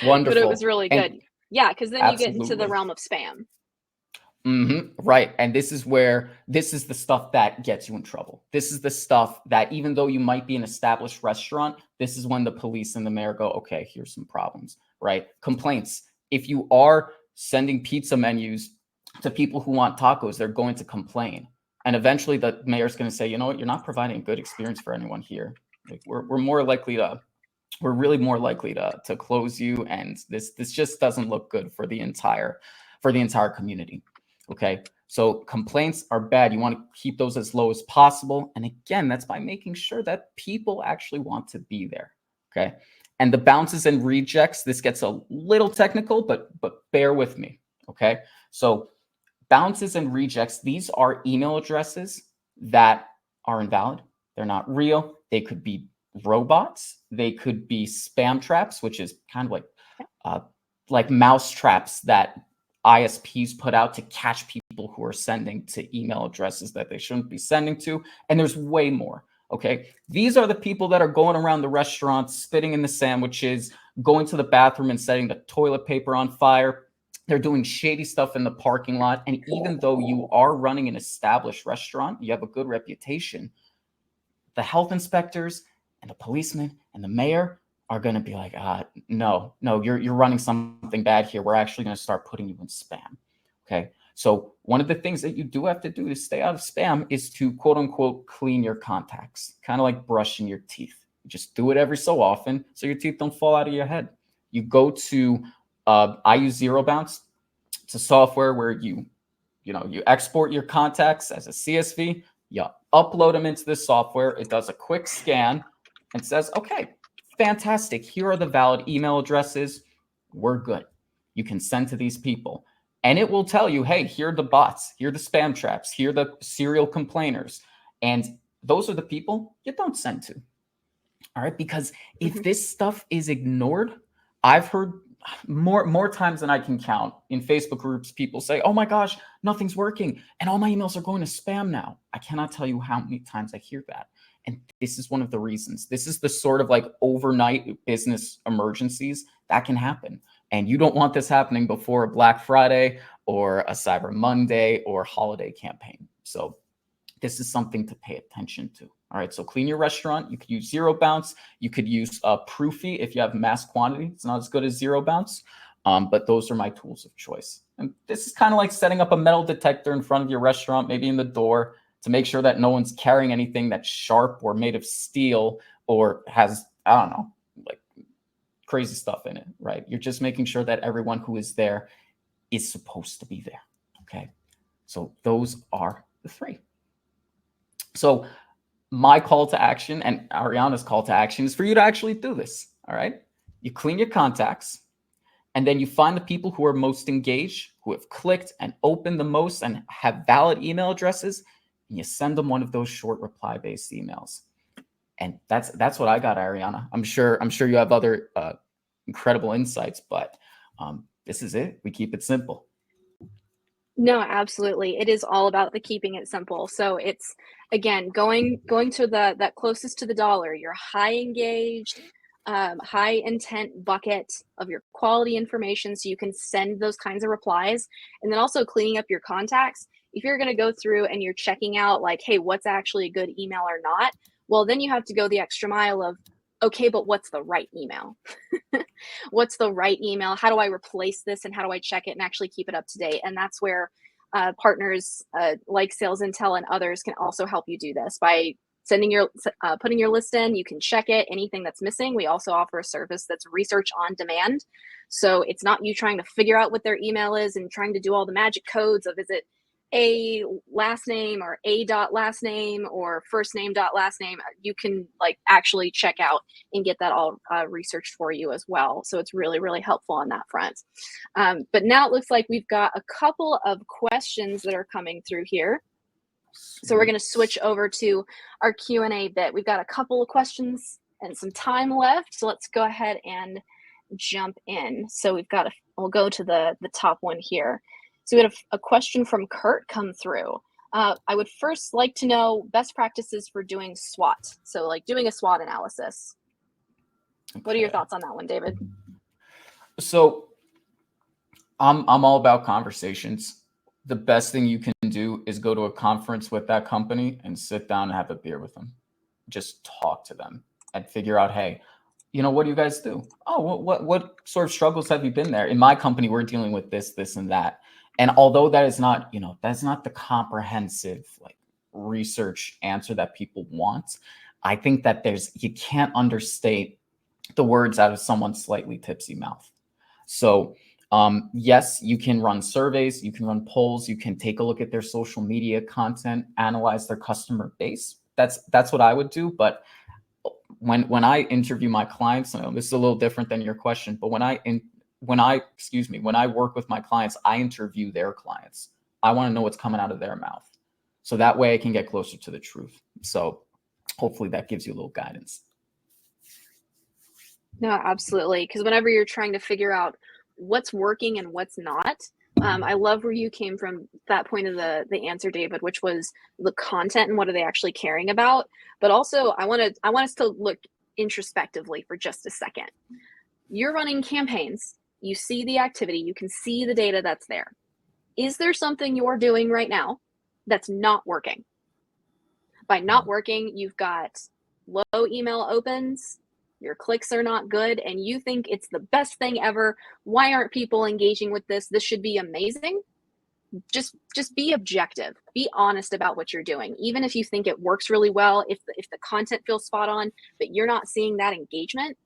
Wonderful, but it was really good. Yeah, because then absolutely. You get into the realm of spam. Right. And this is the stuff that gets you in trouble. This is the stuff that, even though you might be an established restaurant, this is when the police and the mayor go, okay, here's some problems, right? Complaints. If you are sending pizza menus to people who want tacos, they're going to complain. And eventually the mayor's going to say, you know what, you're not providing a good experience for anyone here. We're really more likely to close you. And this just doesn't look good for the entire community. Okay, so complaints are bad. You want to keep those as low as possible. And again, that's by making sure that people actually want to be there. Okay, and the bounces and rejects, this gets a little technical, but bear with me. Okay, so bounces and rejects, these are email addresses that are invalid. They're not real. They could be robots. They could be spam traps, which is kind of like mouse traps that ISPs put out to catch people who are sending to email addresses that they shouldn't be sending to. And there's way more. Okay. These are the people that are going around the restaurant, spitting in the sandwiches, going to the bathroom and setting the toilet paper on fire. They're doing shady stuff in the parking lot. And even though you are running an established restaurant, you have a good reputation, the health inspectors and the policemen and the mayor are going to be like, no, you're running something bad here. We're actually going to start putting you in spam. Okay. So one of the things that you do have to do to stay out of spam is to quote unquote clean your contacts, kind of like brushing your teeth. You just do it every so often so your teeth don't fall out of your head. You go to, I use Zero Bounce. It's a software where you export your contacts as a CSV, you upload them into this software. It does a quick scan and says, okay, fantastic. Here are the valid email addresses. We're good. You can send to these people. And it will tell you, hey, here are the bots. Here are the spam traps. Here are the serial complainers. And those are the people you don't send to. All right. Because if this stuff is ignored, I've heard more times than I can count in Facebook groups, people say, oh my gosh, nothing's working. And all my emails are going to spam now. I cannot tell you how many times I hear that. And this is one of the reasons. This is the sort of overnight business emergencies that can happen. And you don't want this happening before a Black Friday or a Cyber Monday or holiday campaign. So this is something to pay attention to. All right, so clean your restaurant. You could use Zero Bounce. You could use Proofy if you have mass quantity. It's not as good as Zero Bounce, but those are my tools of choice. And this is kind of like setting up a metal detector in front of your restaurant, maybe in the door, to make sure that no one's carrying anything that's sharp or made of steel or has, I don't know, crazy stuff in it, right? You're just making sure that everyone who is there is supposed to be there, okay? So those are the three. So my call to action and Ariana's call to action is for you to actually do this, all right? You clean your contacts, and then you find the people who are most engaged, who have clicked and opened the most and have valid email addresses, and you send them one of those short reply-based emails. And that's what I got, Ariana. I'm sure you have other incredible insights, but This is it. We keep it simple. No, absolutely. It is all about the keeping it simple. So it's again going to that closest to the dollar, your high engaged, high intent bucket of your quality information so you can send those kinds of replies. And then also cleaning up your contacts. If you're going to go through and you're checking out like, hey, what's actually a good email or not? Well, then you have to go the extra mile of, okay, but what's the right email? What's the right email? How do I replace this and how do I check it and actually keep it up to date? And that's where partners like Sales Intel and others can also help you do this by putting your list in. You can check it, anything that's missing. We also offer a service that's research on demand. So it's not you trying to figure out what their email is and trying to do all the magic codes of, is it a last name or a dot last name or first name dot last name. You can like actually check out and get that all researched for you as well. So it's really, really helpful on that front. But now it looks like we've got a couple of questions that are coming through here. So we're going to switch over to our Q&A bit. We've got a couple of questions and some time left. So let's go ahead and jump in. So we'll go to the top one here. So we had a question from Kurt come through. I would first like to know best practices for doing SWOT. So like doing a SWOT analysis. Okay. What are your thoughts on that one, David? So I'm all about conversations. The best thing you can do is go to a conference with that company and sit down and have a beer with them. Just talk to them and figure out, hey, what do you guys do? Oh, what sort of struggles have you been there? In my company, we're dealing with this, this, and that. And although that is not, that's not the comprehensive like research answer that people want, I think that you can't understate the words out of someone's slightly tipsy mouth. So yes, you can run surveys, you can run polls, you can take a look at their social media content, analyze their customer base. That's what I would do. But when I interview my clients, this is a little different than your question, but when I work with my clients, I interview their clients. I want to know what's coming out of their mouth. So that way I can get closer to the truth. So hopefully that gives you a little guidance. No, absolutely. Because whenever you're trying to figure out what's working and what's not, I love where you came from that point of the answer, David, which was the content and what are they actually caring about. But also I want us to look introspectively for just a second. You're running campaigns. You see the activity, you can see the data that's there. Is there something you're doing right now that's not working? By not working, you've got low email opens, your clicks are not good, and you think it's the best thing ever. Why aren't people engaging with this? This should be amazing. Just be objective. Be honest about what you're doing. Even if you think it works really well, if the content feels spot on, but you're not seeing that engagement,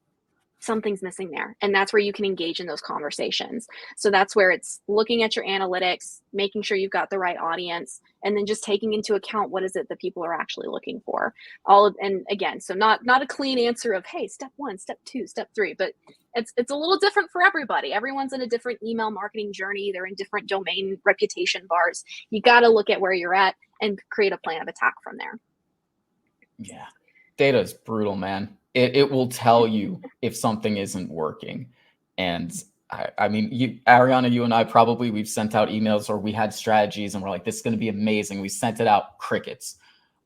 something's missing there. And that's where you can engage in those conversations. So that's where it's looking at your analytics, making sure you've got the right audience, and then just taking into account what is it that people are actually looking for. And again, so not a clean answer of, hey, step 1, step 2, step 3, but it's a little different for everybody. Everyone's in a different email marketing journey. They're in different domain reputation bars. You got to look at where you're at and create a plan of attack from there. Yeah. Data is brutal, man. It will tell you if something isn't working. And I mean, Ariana, you and I we've sent out emails or we had strategies and we're like, this is going to be amazing. We sent it out, crickets.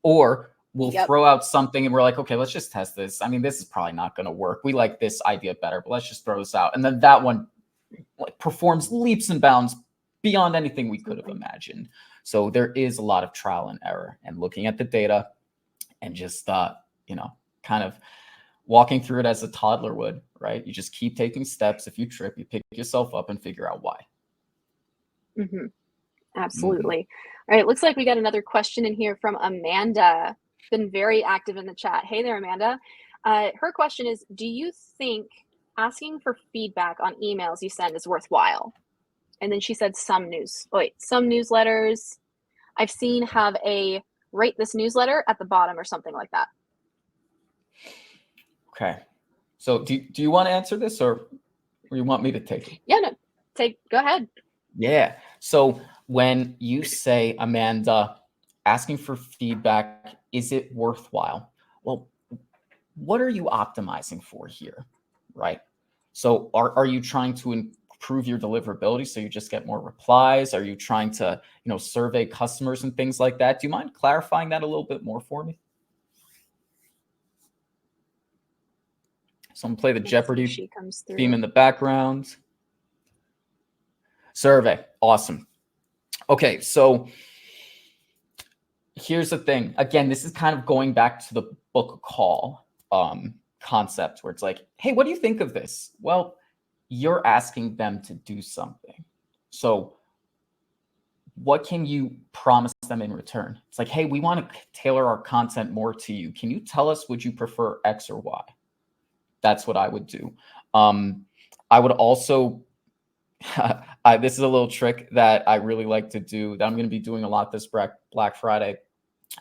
Or we'll throw out something and we're like, okay, let's just test this. I mean, this is probably not going to work. We like this idea better, but let's just throw this out. And then that one performs leaps and bounds beyond anything we could have imagined. So there is a lot of trial and error and looking at the data and just, kind of walking through it as a toddler would, right? You just keep taking steps. If you trip, you pick yourself up and figure out why. Mm-hmm. Absolutely. Mm-hmm. All right. Looks like we got another question in here from Amanda. Been very active in the chat. Hey there, Amanda. Her question is, do you think asking for feedback on emails you send is worthwhile? And then she said some newsletters I've seen have a rate this newsletter at the bottom or something like that. Okay. So do you want to answer this or you want me to take it? Yeah, no, go ahead. Yeah. So when you say, Amanda, asking for feedback, is it worthwhile? Well, what are you optimizing for here, right? So are you trying to improve your deliverability so you just get more replies? Are you trying to, survey customers and things like that? Do you mind clarifying that a little bit more for me? So I'm gonna play the Jeopardy theme in the background. Survey, awesome. Okay, so here's the thing. Again, this is kind of going back to the book a call concept where it's like, hey, what do you think of this? Well, you're asking them to do something. So what can you promise them in return? It's like, hey, we want to tailor our content more to you. Can you tell us, would you prefer X or Y? That's what I would do. I would also, this is a little trick that I really like to do that I'm going to be doing a lot this Black Friday,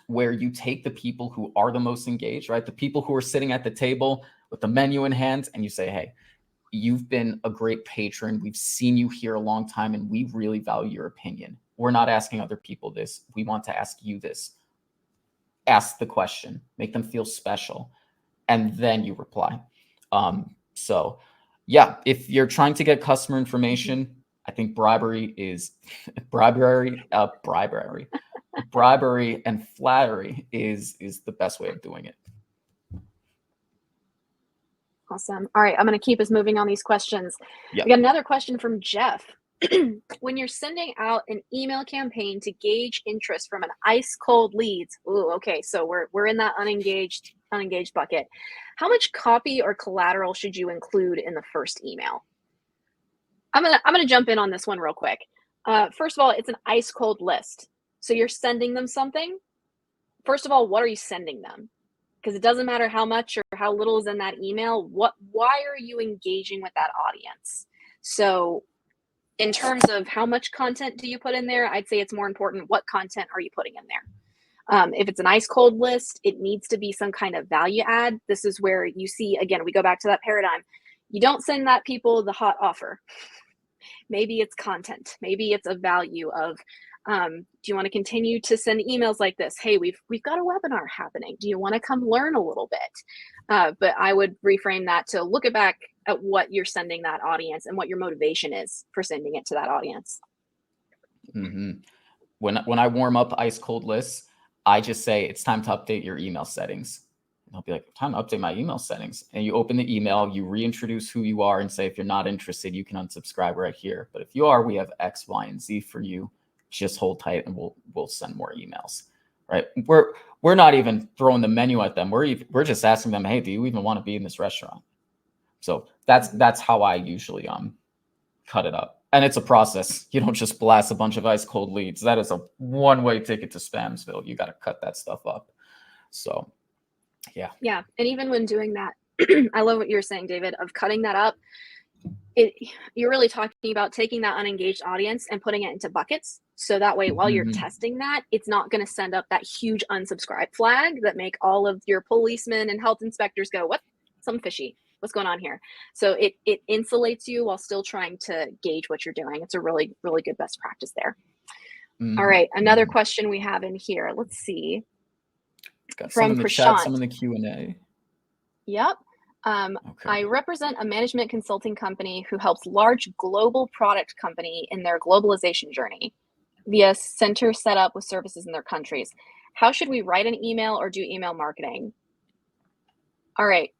where you take the people who are the most engaged, right? The people who are sitting at the table with the menu in hand, and you say, hey, you've been a great patron. We've seen you here a long time, and we really value your opinion. We're not asking other people this. We want to ask you this. Ask the question, make them feel special, and then you reply. So yeah, if you're trying to get customer information, I think bribery and flattery is the best way of doing it. Awesome. All right, I'm going to keep us moving on these questions. Yep. We got another question from Jeff. When you're sending out an email campaign to gauge interest from an ice cold leads, ooh, okay, so we're in that unengaged bucket. How much copy or collateral should you include in the first email? I'm gonna jump in on this one real quick. First of all, it's an ice cold list. So you're sending them something. First of all, what are you sending them? Because it doesn't matter how much or how little is in that email. Why are you engaging with that audience? So in terms of how much content do you put in there, I'd say it's more important what content are you putting in there. If it's an ice cold list, it needs to be some kind of value add. This is where you see, again, we go back to that paradigm. You don't send that people the hot offer. Maybe it's content. Maybe it's a value of, do you want to continue to send emails like this? Hey, we've got a webinar happening. Do you want to come learn a little bit? But I would reframe that to look back at what you're sending that audience and what your motivation is for sending it to that audience. Mm-hmm. When I warm up ice cold lists, I just say it's time to update your email settings. And I'll be like, time to update my email settings. And you open the email, you reintroduce who you are and say, if you're not interested, you can unsubscribe right here. But if you are, we have X, Y, and Z for you. Just hold tight and we'll send more emails, right? We're not even throwing the menu at them. We're just asking them, hey, do you even want to be in this restaurant? So that's how I usually cut it up. And it's a process. You don't just blast a bunch of ice cold leads. That is a one-way ticket to Spamsville. You got to cut that stuff up. So yeah. Yeah. And even when doing that, I love what you're saying, David, of cutting that up. You're really talking about taking that unengaged audience and putting it into buckets. So that way, while you're testing that, it's not going to send up that huge unsubscribe flag that make all of your policemen and health inspectors go, what? Something fishy. What's going on here? So it insulates you while still trying to gauge what you're doing. It's a really, really good best practice there. All right. Another question we have in here. Let's see. Got from some in the Prashant. chat, some in the Q&A. Yep. Okay. I represent a management consulting company who helps large global product company in their globalization journey via center set up with services in their countries. How should we write an email or do email marketing? All right.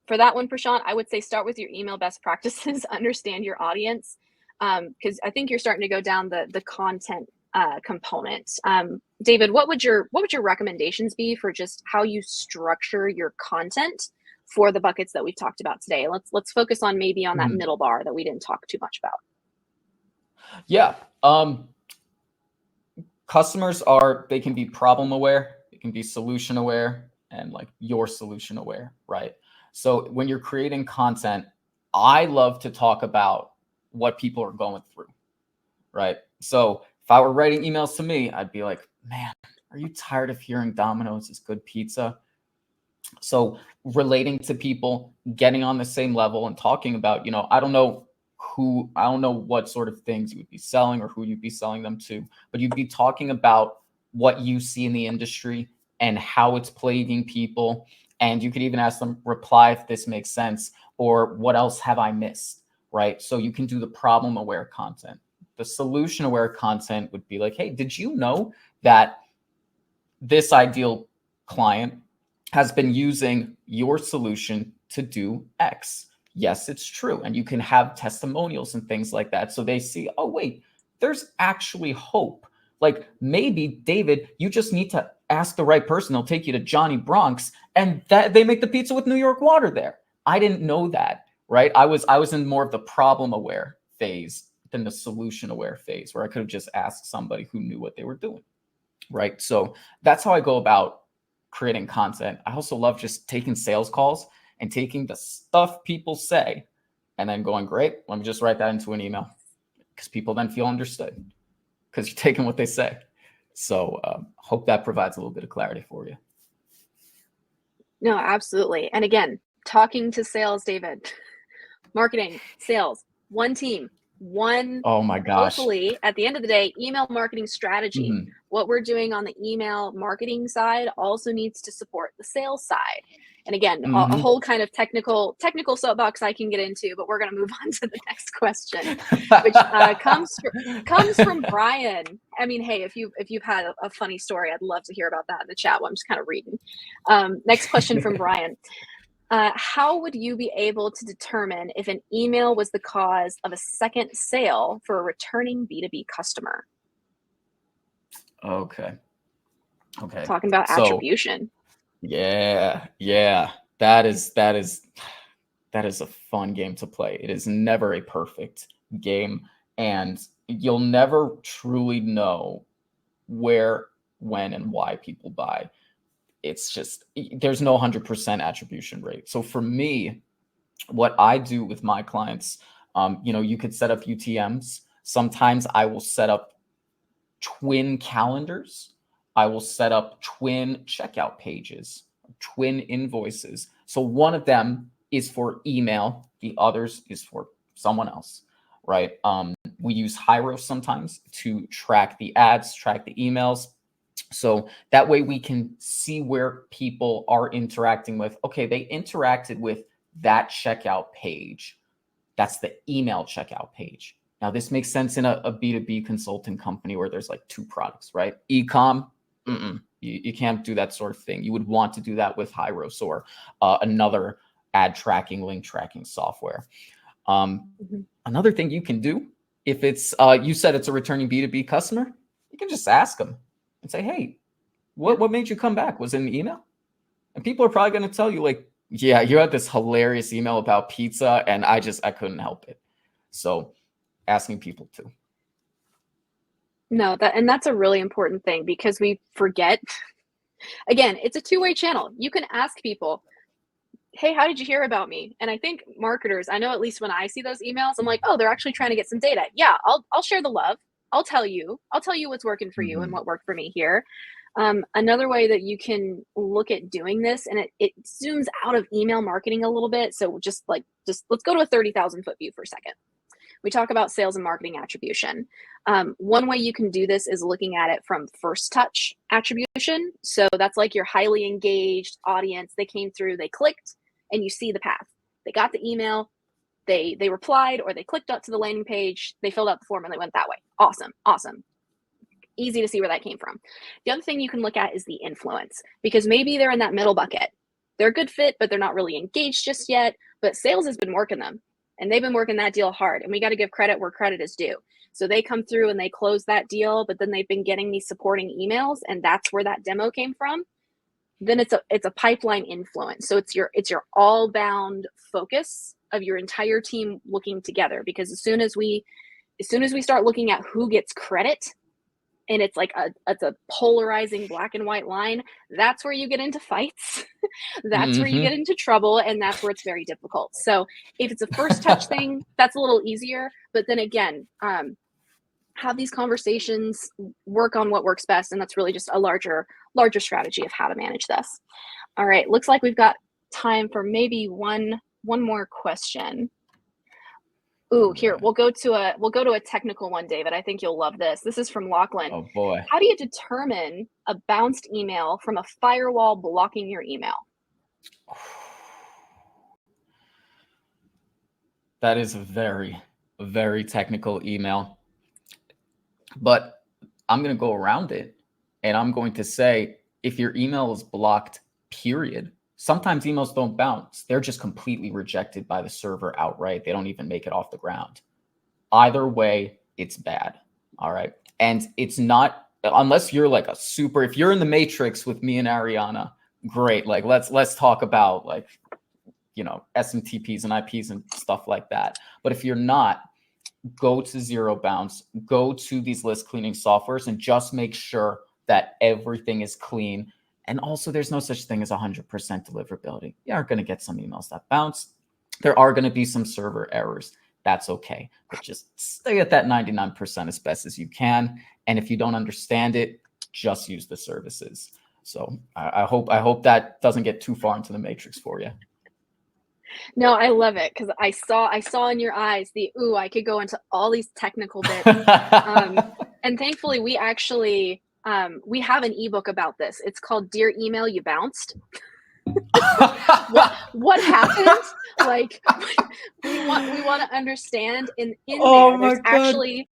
For that one, Prashant, I would say start with your email best practices, understand your audience, because I think you're starting to go down the content component. David, what would your recommendations be for just how you structure your content for the buckets that we've talked about today? Let's focus on maybe on that middle bar that we didn't talk too much about. Yeah. Customers they can be problem aware, they can be solution aware, and like you're solution aware, right? So when you're creating content, I love to talk about what people are going through, right? So if I were writing emails to me, I'd be like, man, are you tired of hearing Domino's is good pizza? So relating to people, getting on the same level and talking about, I don't know what sort of things you would be selling or who you'd be selling them to, but you'd be talking about what you see in the industry and how it's plaguing people. And you could even ask them, reply if this makes sense, or what else have I missed, right? So you can do the problem aware content. The solution aware content would be like, hey, did you know that this ideal client has been using your solution to do X? Yes, it's true. And you can have testimonials and things like that. So they see, oh, wait, there's actually hope. Like maybe, David, you just need to ask the right person. They'll take you to Johnny Bronx and that they make the pizza with New York water there. I didn't know that, right? I was in more of the problem aware phase than the solution aware phase, where I could have just asked somebody who knew what they were doing, right? So that's how I go about creating content. I also love just taking sales calls and taking the stuff people say and then going, great, let me just write that into an email, because people then feel understood because you're taking what they say. So hope that provides a little bit of clarity for you. No, absolutely. And again, talking to sales, David, marketing, sales, one team, one, oh my gosh, hopefully at the end of the day, email marketing strategy. Mhm. What we're doing on the email marketing side also needs to support the sales side. And again, a whole kind of technical soapbox I can get into, but we're going to move on to the next question, which comes from Brian. I mean, hey, if you've had a funny story, I'd love to hear about that in the chat. Well, I'm just kind of reading. Next question from Brian. How would you be able to determine if an email was the cause of a second sale for a returning B2B customer? Okay. Talking about attribution. Yeah. That is a fun game to play. It is never a perfect game, and you'll never truly know where, when, and why people buy. It's just, there's no 100% attribution rate. So for me, what I do with my clients, you could set up UTMs. Sometimes I will set up twin calendars. I will set up twin checkout pages, twin invoices. So one of them is for email, the others is for someone else, right? We use Hyros sometimes to track the ads, track the emails. So that way we can see where people are interacting with. Okay, they interacted with that checkout page. That's the email checkout page. Now, this makes sense in a B2B consulting company where there's like two products, right? E-com, you can't do that sort of thing. You would want to do that with Hyros or another ad tracking, link tracking software. Another thing you can do, if it's, you said it's a returning B2B customer, you can just ask them and say, hey, what made you come back? Was it an email? And people are probably going to tell you like, yeah, you had this hilarious email about pizza and I couldn't help it. So asking people too. No, that's a really important thing, because we forget. Again, it's a two-way channel. You can ask people, hey, how did you hear about me? And I think marketers, I know at least when I see those emails, I'm like, oh, they're actually trying to get some data. Yeah, I'll share the love. I'll tell you what's working for you and what worked for me here. Another way that you can look at doing this, and it zooms out of email marketing a little bit. So just let's go to a 30,000 foot view for a second. We talk about sales and marketing attribution. One way you can do this is looking at it from first touch attribution. So that's like your highly engaged audience. They came through, they clicked, and you see the path. They got the email, they replied, or they clicked up to the landing page, they filled out the form, and they went that way. Awesome. Easy to see where that came from. The other thing you can look at is the influence, because maybe they're in that middle bucket. They're a good fit, but they're not really engaged just yet. But sales has been working them, and they've been working that deal hard. And we got to give credit where credit is due. So they come through and they close that deal, but then they've been getting these supporting emails, and that's where that demo came from. Then it's a pipeline influence. So it's your all bound focus of your entire team looking together. Because as soon as we start looking at who gets credit, and it's like it's a polarizing black and white line, that's where you get into fights. That's where you get into trouble, and that's where it's very difficult. So if it's a first touch thing, that's a little easier. But then again, have these conversations, work on what works best, and that's really just a larger strategy of how to manage this. All right, looks like we've got time for maybe one more question. Ooh, here, we'll go to a technical one, David. I think you'll love this. This is from Lachlan. Oh boy. How do you determine a bounced email from a firewall blocking your email? That is a very, very technical email. But I'm going to go around it, and I'm going to say, if your email is blocked, period, sometimes emails don't bounce. They're just completely rejected by the server outright. They don't even make it off the ground. Either way, it's bad. All right. And it's not, unless you're like a super, if you're in the matrix with me and Ariana, great. Like, let's talk about like, you know, SMTPs and IPs and stuff like that. But if you're not, go to Zero Bounce, go to these list cleaning softwares, and just make sure that everything is clean. And also, there's no such thing as 100% deliverability. You are going to get some emails that bounce. There are going to be some server errors. That's okay. But just stay at that 99% as best as you can. And if you don't understand it, just use the services. So I hope that doesn't get too far into the matrix for you. No, I love it because I saw in your eyes the, ooh, I could go into all these technical bits. And thankfully, we actually we have an ebook about this. It's called Dear Email You Bounced. what happened? Like we want to understand in Oh there. my There's God. actually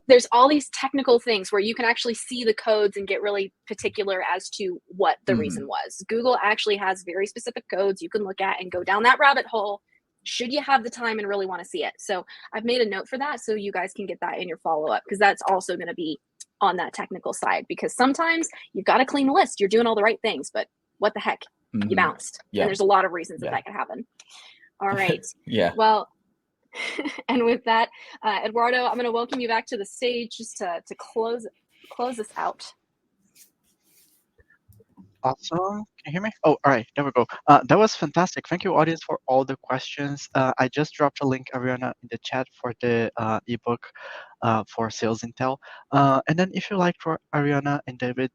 there's all these technical things where you can actually see the codes and get really particular as to what the reason was. Google actually has very specific codes you can look at and go down that rabbit hole should you have the time and really want to see it. So I've made a note for that so you guys can get that in your follow-up, because that's also going to be on that technical side, because sometimes you've got to clean the list. You're doing all the right things, but what the heck? You bounced. Yeah. And there's a lot of reasons that can happen. All right. Yeah. Well, and with that, Eduardo, I'm going to welcome you back to the stage just to close this out. Awesome. Can you hear me? Oh, all right. There we go. That was fantastic. Thank you, audience, for all the questions. I just dropped a link, Ariana, in the chat for the ebook for Sales Intel. And then if you like what Ariana and David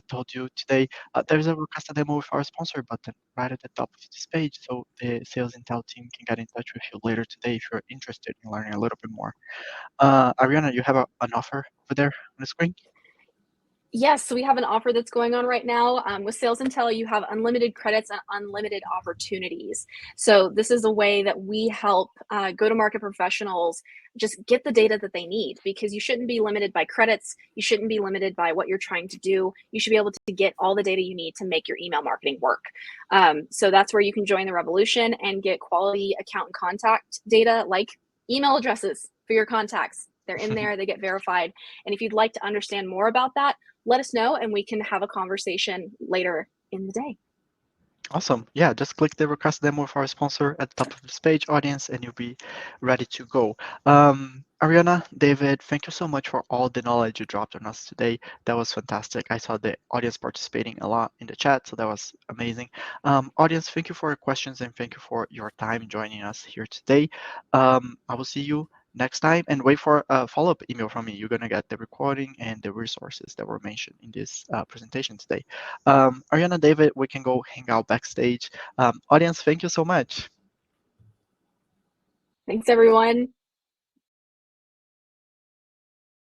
told you today, there's a request a demo with our sponsor button right at the top of this page, so the Sales Intel team can get in touch with you later today if you're interested in learning a little bit more. Ariana, you have an offer over there on the screen? Yes, so we have an offer that's going on right now. With Sales Intel, you have unlimited credits and unlimited opportunities. So this is a way that we help go-to-market professionals just get the data that they need, because you shouldn't be limited by credits. You shouldn't be limited by what you're trying to do. You should be able to get all the data you need to make your email marketing work. So that's where you can join the revolution and get quality account and contact data, like email addresses for your contacts. They're in there, they get verified. And if you'd like to understand more about that, let us know and we can have a conversation later in the day. Awesome. Yeah, just click the request demo with our sponsor at the top of this page, audience, and you'll be ready to go. Ariana, David, thank you so much for all the knowledge you dropped on us today. That was fantastic. I saw the audience participating a lot in the chat, so that was amazing. Audience, thank you for your questions and thank you for your time joining us here today. I will see you next time, and wait for a follow-up email from me. You're going to get the recording and the resources that were mentioned in this presentation today. Ariana, David, we can go hang out backstage. Audience, thank you so much. Thanks, everyone.